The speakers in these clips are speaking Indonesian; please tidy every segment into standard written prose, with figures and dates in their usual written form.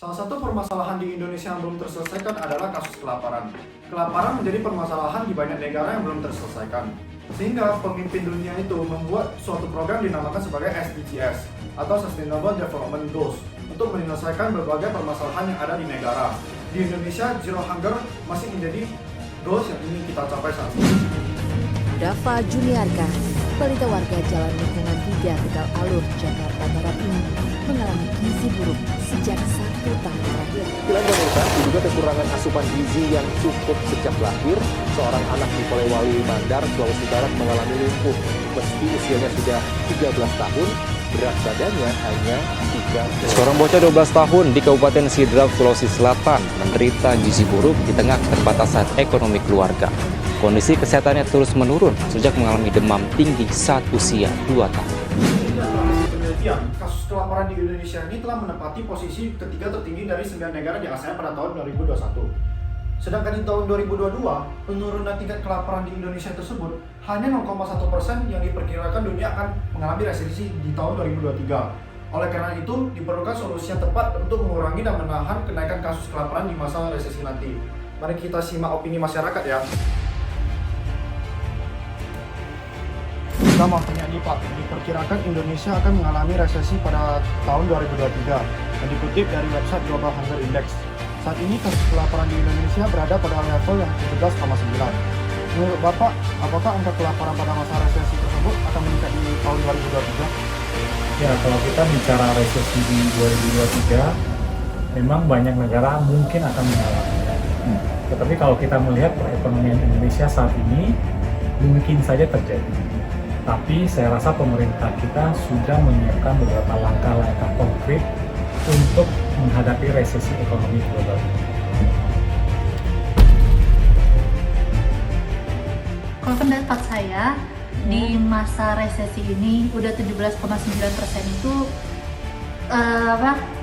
Salah satu permasalahan di Indonesia yang belum terselesaikan adalah kasus kelaparan. Kelaparan menjadi permasalahan di banyak negara yang belum terselesaikan. Sehingga pemimpin dunia itu membuat suatu program dinamakan sebagai SDGs atau Sustainable Development Goals untuk menyelesaikan berbagai permasalahan yang ada di negara. Di Indonesia, Zero Hunger masih menjadi goals yang ingin kita capai saat ini. Dava Juniarka, balita warga Jalan Lingkungan 3 Tegal Alur, Jakarta Barat ini mengalami gizi buruk sejak 1 tahun terakhir. Pilihan pemerintah diduga kekurangan asupan gizi yang cukup sejak lahir. Seorang anak di Polewali Mandar, Sulawesi Barat mengalami lumpuh. Meski usianya sudah 13 tahun, berat badannya hanya 3. Seorang bocah 12 tahun di Kabupaten Sidrap, Sulawesi Selatan menderita gizi buruk di tengah keterbatasan ekonomi keluarga. Kondisi kesehatannya terus menurun sejak mengalami demam tinggi saat usia 2 tahun. Penelitian, kasus kelaparan di Indonesia ini telah menempati posisi ketiga tertinggi dari 9 negara di ASEAN pada tahun 2021. Sedangkan di tahun 2022, penurunan tingkat kelaparan di Indonesia tersebut hanya 0,1% yang diperkirakan dunia akan mengalami resesi di tahun 2023. Oleh karena itu, diperlukan solusi yang tepat untuk mengurangi dan menahan kenaikan kasus kelaparan di masa resesi nanti. Mari kita simak opini masyarakat ya. Pertama, penyanyi Pak, diperkirakan Indonesia akan mengalami resesi pada tahun 2023 yang dikutip dari website Global Hunger Index. Saat ini kasus kelaparan di Indonesia berada pada level yang 17,9. Menurut Bapak, apakah angka kelaparan pada masa resesi tersebut akan meningkat di tahun 2023? Ya, kalau kita bicara resesi di 2023, memang banyak negara mungkin akan mengalaminya. Tetapi kalau kita melihat perekonomian Indonesia saat ini, mungkin saja terjadi. Tapi saya rasa pemerintah kita sudah menyiapkan beberapa langkah-langkah konkret untuk menghadapi resesi ekonomi global. Kalau pendapat saya, di masa resesi ini udah 17,9% itu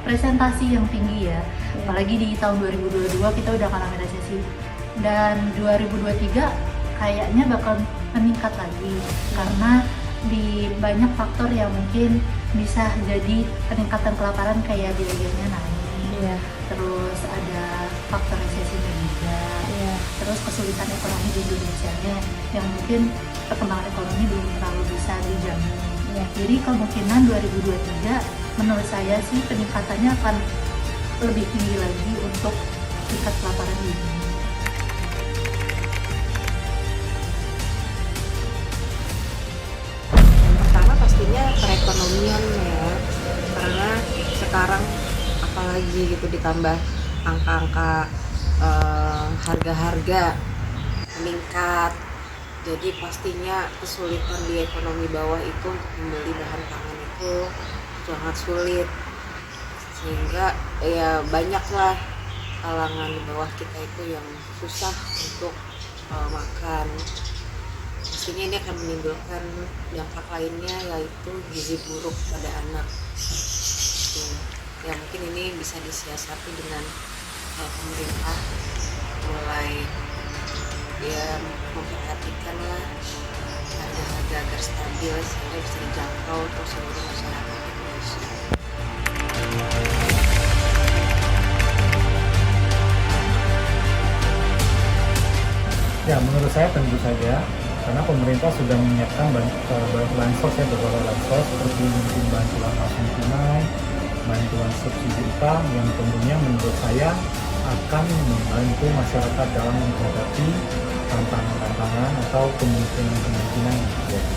presentasi yang tinggi ya. Apalagi di tahun 2022 kita udah mengalami resesi. Dan 2023 kayaknya bakal meningkat lagi karena di banyak faktor yang mungkin bisa jadi peningkatan kelaparan kayak biayanya naik, terus ada faktor resesinya juga, terus kesulitan ekonomi di Indonesia yang mungkin perkembangan ekonomi belum terlalu bisa dijamin. Jadi kemungkinan 2023 menurut saya sih peningkatannya akan lebih tinggi lagi untuk tingkat kelaparan di Indonesia. Pastinya perekonomian ya, karena sekarang apalagi gitu ditambah angka-angka harga-harga meningkat, jadi pastinya kesulitan di ekonomi bawah itu membeli bahan pangan itu sangat sulit, sehingga ya banyaklah kalangan di bawah kita itu yang susah untuk makan. Pastinya ini akan menimbulkan dampak lainnya, yaitu gizi buruk pada anak. Ya mungkin ini bisa disiasati dengan pemerintah mulai ya memperhatikan lah harga-harga agar stabil sehingga bisa dijangkau untuk seluruh masyarakat Indonesia. Ya, menurut saya tentu saja, karena pemerintah sudah menyiapkan bansos ya, beberapa bansos seperti mungkin bantuan langsung tunai, bantuan subsidi upah yang tentunya menurut saya akan membantu masyarakat dalam menghadapi tantangan-tantangan atau kemungkinan-kemungkinan yang terjadi.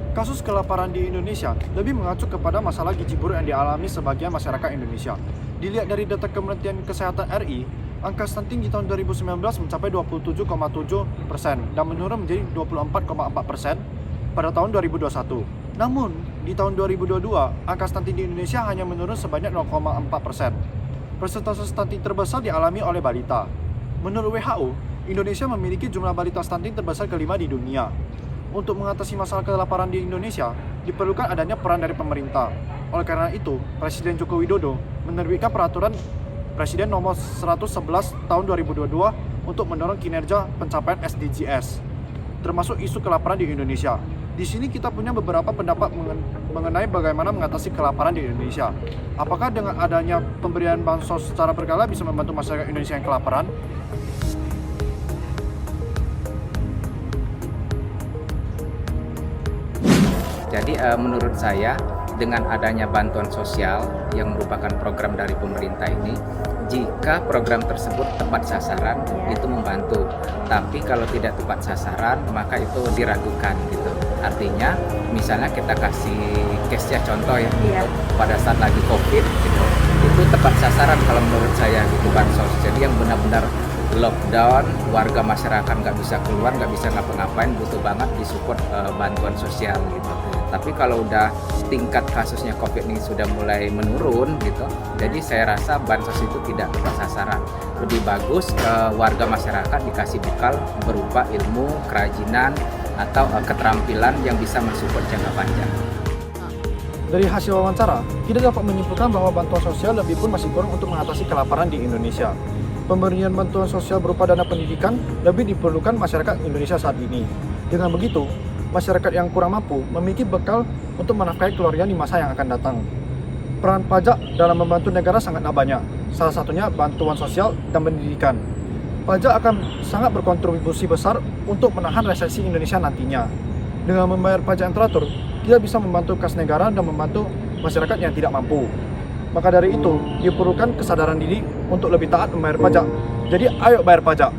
Kasus kelaparan di Indonesia lebih mengacu kepada masalah gizi buruk yang dialami sebagian masyarakat Indonesia. Dilihat dari data Kementerian Kesehatan RI, angka stunting di tahun 2019 mencapai 27,7% dan menurun menjadi 24,4% pada tahun 2021. Namun, di tahun 2022, angka stunting di Indonesia hanya menurun sebanyak 0,4%. Persentase stunting terbesar dialami oleh balita. Menurut WHO, Indonesia memiliki jumlah balita stunting terbesar kelima di dunia. Untuk mengatasi masalah kelaparan di Indonesia, diperlukan adanya peran dari pemerintah. Oleh karena itu, Presiden Joko Widodo menerbitkan peraturan Presiden nomor 111 tahun 2022 untuk mendorong kinerja pencapaian SDGs, termasuk isu kelaparan di Indonesia. Di sini kita punya beberapa pendapat mengenai bagaimana mengatasi kelaparan di Indonesia. Apakah dengan adanya pemberian bansos secara berkala bisa membantu masyarakat Indonesia yang kelaparan? Jadi menurut saya dengan adanya bantuan sosial yang merupakan program dari pemerintah ini, jika program tersebut tepat sasaran itu membantu. Tapi kalau tidak tepat sasaran maka itu diragukan gitu. Artinya misalnya kita kasih case-nya contoh ya, pada saat lagi COVID gitu, itu tepat sasaran kalau menurut saya gitu bansos. Jadi yang benar-benar lockdown, warga masyarakat nggak bisa keluar, nggak bisa ngapa-ngapain, butuh banget disupport bantuan sosial gitu. Tapi kalau udah tingkat kasusnya COVID ini sudah mulai menurun gitu, jadi saya rasa bansos itu tidak tepat sasaran. Lebih bagus warga masyarakat dikasih bekal berupa ilmu, kerajinan, atau keterampilan yang bisa mensupport jangka panjang. Dari hasil wawancara, kita dapat menyimpulkan bahwa bantuan sosial lebih pun masih kurang untuk mengatasi kelaparan di Indonesia. Pemberian bantuan sosial berupa dana pendidikan lebih diperlukan masyarakat Indonesia saat ini. Dengan begitu, masyarakat yang kurang mampu memiliki bekal untuk menafkahi keluarga di masa yang akan datang. Peran pajak dalam membantu negara sangatlah banyak, salah satunya bantuan sosial dan pendidikan. Pajak akan sangat berkontribusi besar untuk menahan resesi Indonesia nantinya. Dengan membayar pajak yang teratur, kita bisa membantu kas negara dan membantu masyarakat yang tidak mampu. Maka dari itu, diperlukan kesadaran diri untuk lebih taat membayar pajak. Jadi, ayo bayar pajak.